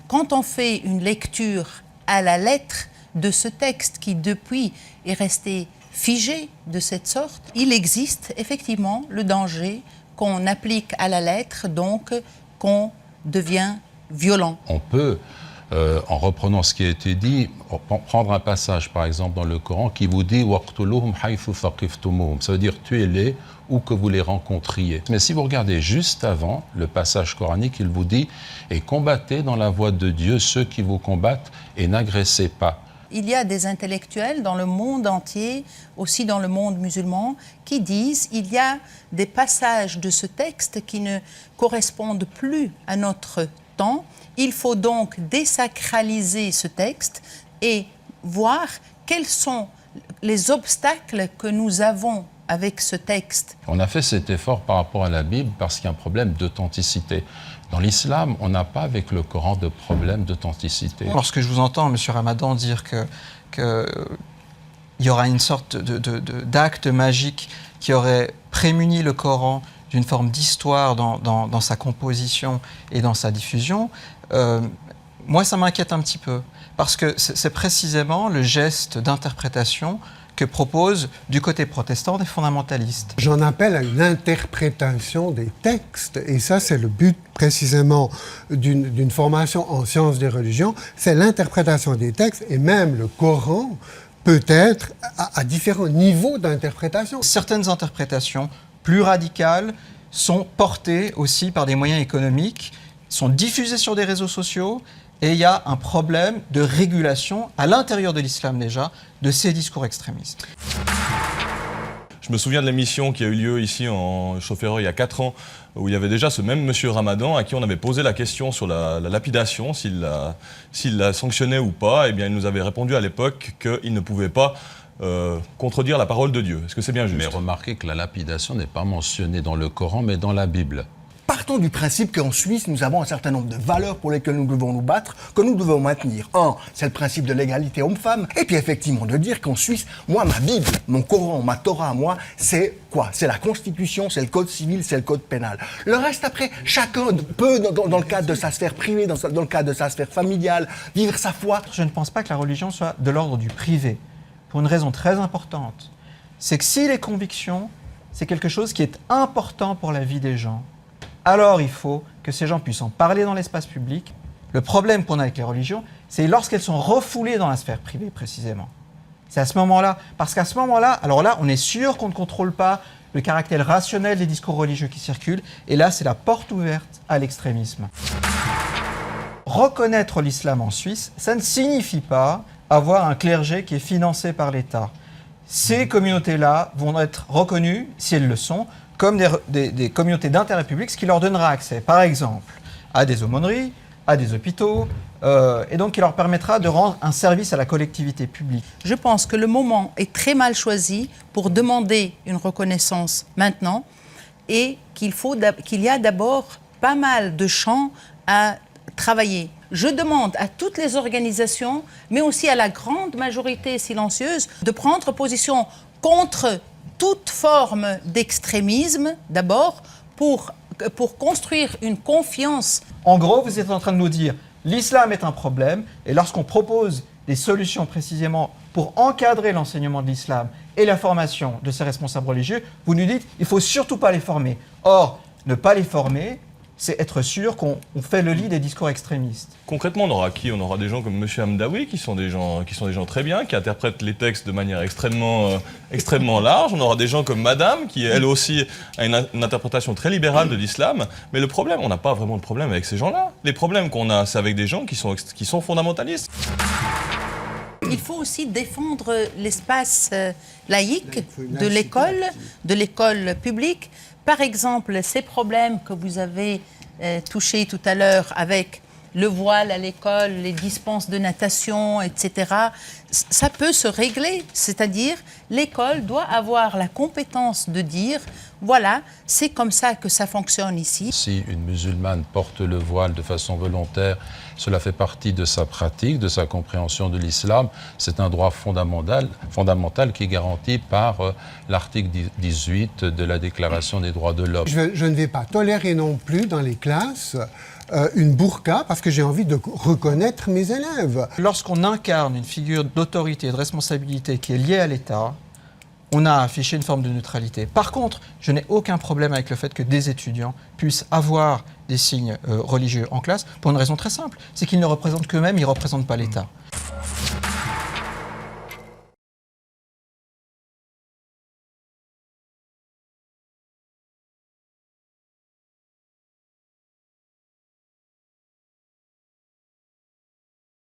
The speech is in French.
Quand on fait une lecture à la lettre de ce texte qui depuis est resté figé de cette sorte, il existe effectivement le danger qu'on applique à la lettre, donc qu'on devient violent. On peut, en reprenant ce qui a été dit, prendre un passage par exemple dans le Coran qui vous dit « waqtuluhum haythu thaqiftumuhum », ça veut dire « tuez-les où que vous les rencontriez ». Mais si vous regardez juste avant le passage coranique, il vous dit « et combattez dans la voie de Dieu ceux qui vous combattent et n'agressez pas ». Il y a des intellectuels dans le monde entier, aussi dans le monde musulman, qui disent qu'il y a des passages de ce texte qui ne correspondent plus à notre temps. Il faut donc désacraliser ce texte et voir quels sont les obstacles que nous avons avec ce texte. On a fait cet effort par rapport à la Bible parce qu'il y a un problème d'authenticité. Dans l'islam, on n'a pas avec le Coran de problème d'authenticité. Lorsque je vous entends, M. Ramadan, dire qu'il y aura une sorte d'acte magique qui aurait prémuni le Coran d'une forme d'histoire dans sa composition et dans sa diffusion, moi, ça m'inquiète un petit peu. Parce que c'est précisément le geste d'interprétation que proposent du côté protestant des fondamentalistes. J'en appelle à une interprétation des textes, et ça c'est le but précisément d'une formation en sciences des religions, c'est l'interprétation des textes, et même le Coran peut être à différents niveaux d'interprétation. Certaines interprétations plus radicales sont portées aussi par des moyens économiques, sont diffusées sur des réseaux sociaux, et il y a un problème de régulation à l'intérieur de l'islam déjà de ces discours extrémistes. Je me souviens de l'émission qui a eu lieu ici en Chaufferot il y a 4 ans, où il y avait déjà ce même monsieur Ramadan à qui on avait posé la question sur la lapidation, s'il la sanctionnait ou pas. Eh bien, il nous avait répondu à l'époque qu'il ne pouvait pas contredire la parole de Dieu. Est-ce que c'est bien juste? Mais remarquez que la lapidation n'est pas mentionnée dans le Coran, mais dans la Bible. Partons du principe qu'en Suisse, nous avons un certain nombre de valeurs pour lesquelles nous devons nous battre, que nous devons maintenir. Un, c'est le principe de l'égalité homme-femme. Et puis effectivement, de dire qu'en Suisse, moi, ma Bible, mon Coran, ma Torah, moi, c'est quoi? C'est la Constitution, c'est le Code civil, c'est le Code pénal. Le reste, après, chacun peut, dans le cadre de sa sphère privée, dans le cadre de sa sphère familiale, vivre sa foi. Je ne pense pas que la religion soit de l'ordre du privé, pour une raison très importante. C'est que si les convictions, c'est quelque chose qui est important pour la vie des gens, alors il faut que ces gens puissent en parler dans l'espace public. Le problème qu'on a avec les religions, c'est lorsqu'elles sont refoulées dans la sphère privée, précisément. C'est à ce moment-là, parce qu'à ce moment-là, alors là, on est sûr qu'on ne contrôle pas le caractère rationnel des discours religieux qui circulent, et là, c'est la porte ouverte à l'extrémisme. Reconnaître l'islam en Suisse, ça ne signifie pas avoir un clergé qui est financé par l'État. Ces communautés-là vont être reconnues, si elles le sont, comme des communautés d'intérêt public, ce qui leur donnera accès, par exemple, à des aumôneries, à des hôpitaux, et donc qui leur permettra de rendre un service à la collectivité publique. Je pense que le moment est très mal choisi pour demander une reconnaissance maintenant et qu'il y a d'abord pas mal de champs à travailler. Je demande à toutes les organisations, mais aussi à la grande majorité silencieuse, de prendre position contre toute forme d'extrémisme, d'abord, pour construire une confiance. En gros, vous êtes en train de nous dire l'islam est un problème, et lorsqu'on propose des solutions précisément pour encadrer l'enseignement de l'islam et la formation de ses responsables religieux, vous nous dites il ne faut surtout pas les former. Or, ne pas les former, c'est être sûr qu'on fait le lit des discours extrémistes. Concrètement, on aura qui? On aura des gens comme M. Hamdaoui, qui sont des gens très bien, qui interprètent les textes de manière extrêmement large. On aura des gens comme Madame, qui elle aussi a une interprétation très libérale de l'islam. Mais le problème, on n'a pas vraiment de problème avec ces gens-là. Les problèmes qu'on a, c'est avec des gens qui sont fondamentalistes. Il faut aussi défendre l'espace laïque de l'école publique. Par exemple, ces problèmes que vous avez touchés tout à l'heure avec le voile à l'école, les dispenses de natation, etc., ça peut se régler. C'est-à-dire, l'école doit avoir la compétence de dire, voilà, c'est comme ça que ça fonctionne ici. Si une musulmane porte le voile de façon volontaire, cela fait partie de sa pratique, de sa compréhension de l'islam. C'est un droit fondamental qui est garanti par l'article 18 de la Déclaration des droits de l'homme. Je ne vais pas tolérer non plus dans les classes une burqa parce que j'ai envie de reconnaître mes élèves. Lorsqu'on incarne une figure d'autorité et de responsabilité qui est liée à l'État, on a affiché une forme de neutralité. Par contre, je n'ai aucun problème avec le fait que des étudiants puissent avoir des signes religieux en classe pour une raison très simple, c'est qu'ils ne représentent qu'eux-mêmes, ils ne représentent pas l'État.